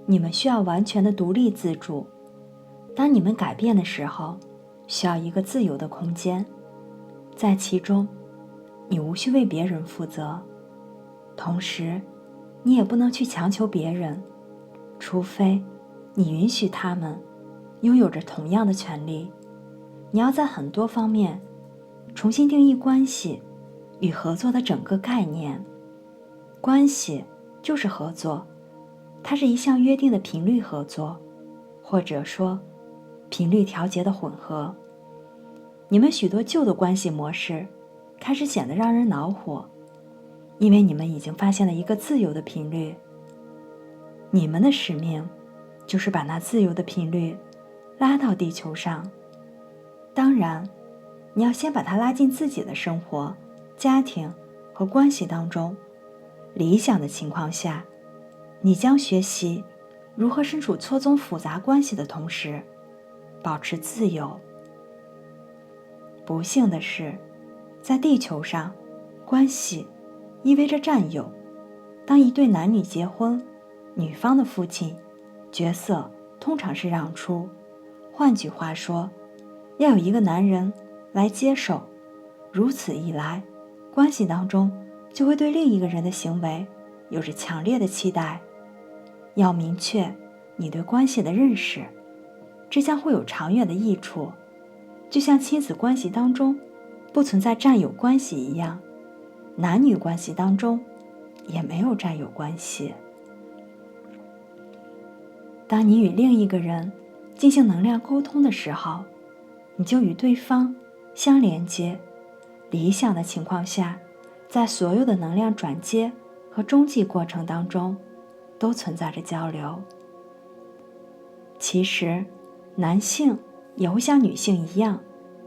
你们需要完全的独立自主。当你们改变的时候，需要一个自由的空间，在其中，你无需为别人负责，同时，你也不能去强求别人，除非你允许他们拥有着同样的权利。你要在很多方面重新定义关系与合作的整个概念。关系就是合作，它是一项约定的频率合作，或者说频率调节的混合。你们许多旧的关系模式开始显得让人恼火，因为你们已经发现了一个自由的频率。你们的使命就是把那自由的频率拉到地球上。当然，你要先把它拉进自己的生活、家庭和关系当中。理想的情况下，你将学习如何身处错综复杂关系的同时，保持自由。不幸的是，在地球上，关系意味着占有。当一对男女结婚，女方的父亲角色通常是让出，换句话说，要有一个男人来接手。如此一来，关系当中就会对另一个人的行为有着强烈的期待。要明确你对关系的认识，这将会有长远的益处。就像亲子关系当中不存在占有关系一样，男女关系当中也没有占有关系。当你与另一个人进行能量沟通的时候，你就与对方相连接。理想的情况下，在所有的能量转接和中继过程当中，都存在着交流。其实，男性也会像女性一样，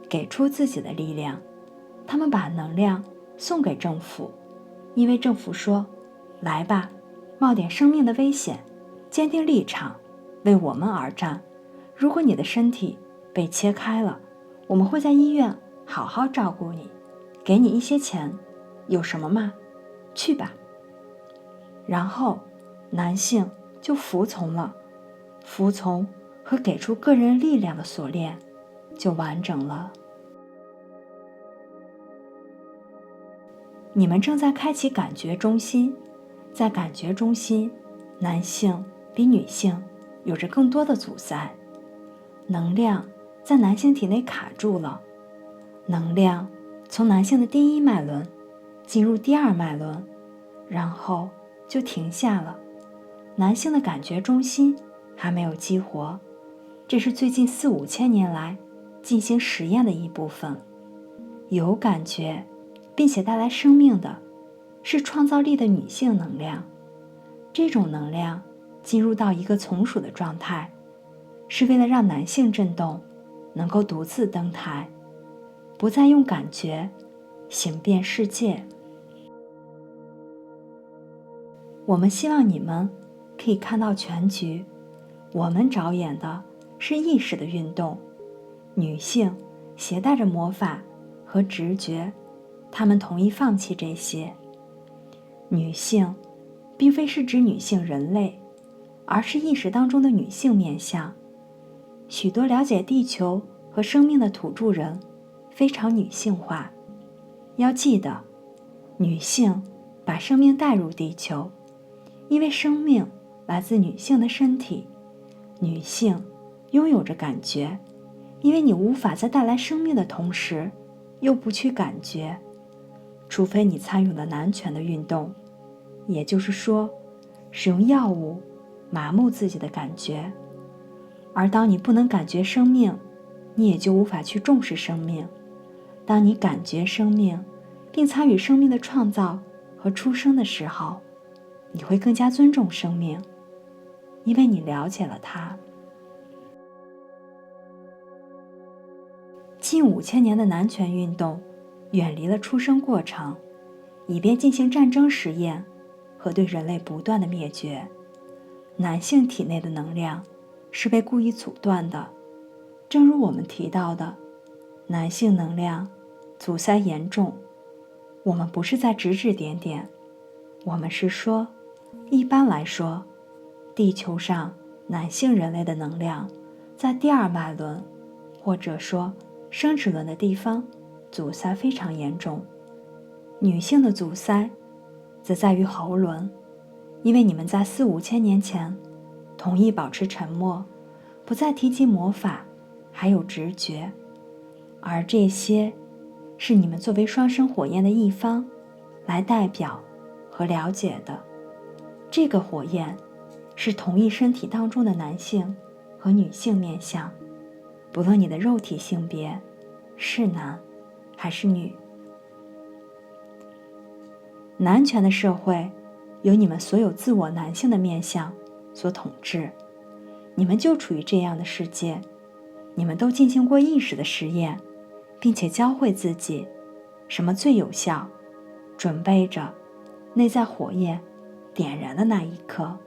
给出自己的力量。他们把能量送给政府，因为政府说：“来吧，冒点生命的危险，坚定立场，为我们而战。如果你的身体被切开了，我们会在医院好好照顾你，给你一些钱，有什么吗？去吧。”然后，男性就服从了，服从和给出个人力量的锁链就完整了。你们正在开启感觉中心，在感觉中心，男性比女性有着更多的阻塞，能量在男性体内卡住了，能量从男性的第一脉轮进入第二脉轮，然后就停下了。男性的感觉中心还没有激活，这是最近4、5千年来进行实验的一部分。有感觉并且带来生命的是创造力的女性能量，这种能量进入到一个从属的状态，是为了让男性振动能够独自登台，不再用感觉行遍世界。我们希望你们可以看到全局，我们着眼的是意识的运动。女性携带着魔法和直觉，她们同意放弃这些。女性并非是指女性人类，而是意识当中的女性面相。许多了解地球和生命的土著人非常女性化。要记得，女性把生命带入地球，因为生命来自女性的身体。女性拥有着感觉，因为你无法在带来生命的同时又不去感觉，除非你参与了男权的运动，也就是说，使用药物麻木自己的感觉。而当你不能感觉生命，你也就无法去重视生命。当你感觉生命，并参与生命的创造和出生的时候，你会更加尊重生命，因为你了解了它。近5000年的男权运动远离了出生过程，以便进行战争实验和对人类不断的灭绝。男性体内的能量是被故意阻断的，正如我们提到的，男性能量阻塞严重。我们不是在指指点点，我们是说，一般来说，地球上男性人类的能量在第二脉轮，或者说生殖轮的地方阻塞非常严重。女性的阻塞则在于喉轮，因为你们在4、5千年前同意保持沉默，不再提及魔法，还有直觉，而这些是你们作为双生火焰的一方来代表和了解的。这个火焰是同一身体当中的男性和女性面相，不论你的肉体性别是男还是女。男权的社会由你们所有自我男性的面相所统治，你们就处于这样的世界，你们都进行过意识的实验，并且教会自己什么最有效，准备着内在火焰点燃的那一刻。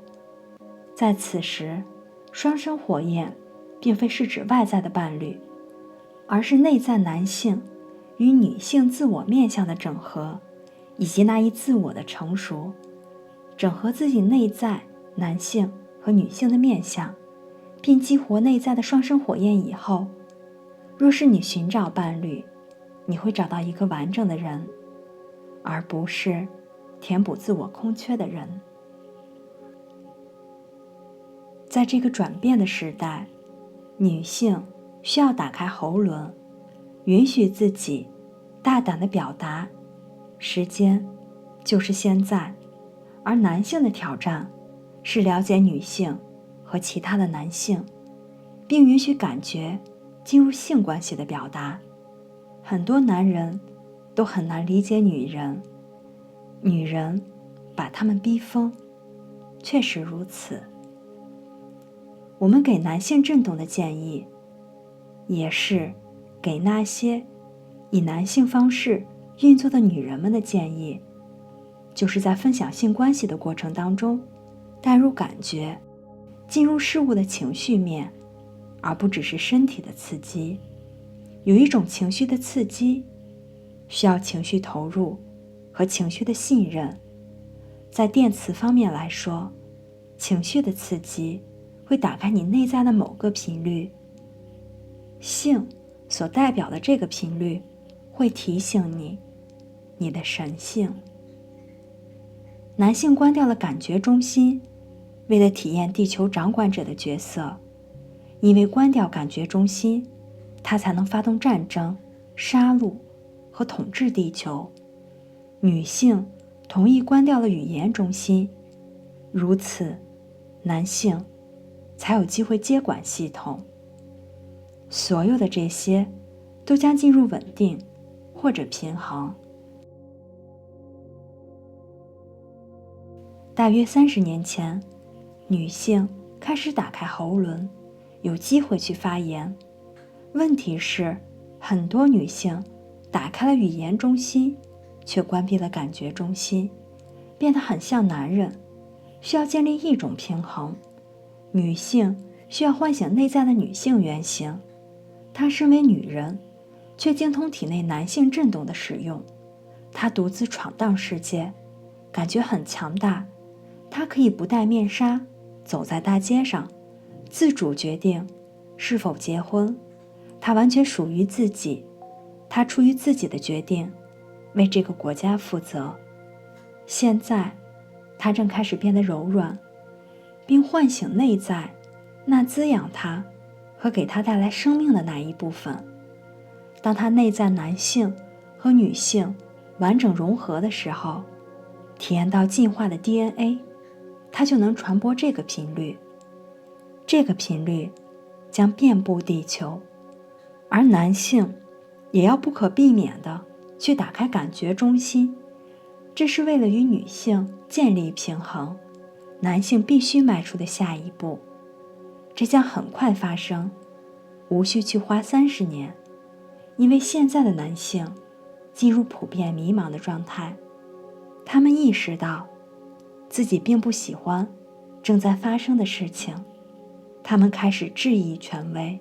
在此时，双生火焰并非是指外在的伴侣，而是内在男性与女性自我面相的整合，以及那一自我的成熟。整合自己内在男性和女性的面相，并激活内在的双生火焰以后，若是你寻找伴侣，你会找到一个完整的人，而不是填补自我空缺的人。在这个转变的时代，女性需要打开喉轮，允许自己大胆地表达，时间就是现在。而男性的挑战是了解女性和其他的男性，并允许感觉进入性关系的表达。很多男人都很难理解女人，女人把他们逼疯，确实如此。我们给男性震动的建议，也是给那些以男性方式运作的女人们的建议，就是在分享性关系的过程当中，带入感觉，进入事物的情绪面，而不只是身体的刺激。有一种情绪的刺激，需要情绪投入和情绪的信任。在电磁方面来说，情绪的刺激会打开你内在的某个频率，性所代表的这个频率会提醒你的神性。男性关掉了感觉中心，为了体验地球掌管者的角色，因为关掉感觉中心，他才能发动战争、杀戮和统治地球。女性同意关掉了语言中心，如此，男性才有机会接管系统。所有的这些都将进入稳定或者平衡。大约30年前，女性开始打开喉轮，有机会去发言。问题是，很多女性打开了语言中心，却关闭了感觉中心，变得很像男人，需要建立一种平衡。女性需要唤醒内在的女性原型，她身为女人，却精通体内男性振动的使用。她独自闯荡世界，感觉很强大。她可以不戴面纱，走在大街上，自主决定是否结婚。她完全属于自己，她出于自己的决定，为这个国家负责。现在，她正开始变得柔软，并唤醒内在那滋养她和给她带来生命的那一部分。当她内在男性和女性完整融合的时候，体验到进化的 DNA， 它就能传播这个频率。这个频率将遍布地球，而男性也要不可避免地去打开感觉中心，这是为了与女性建立平衡，男性必须迈出的下一步。这将很快发生，无需去花30年，因为现在的男性进入普遍迷茫的状态，他们意识到自己并不喜欢正在发生的事情，他们开始质疑权威，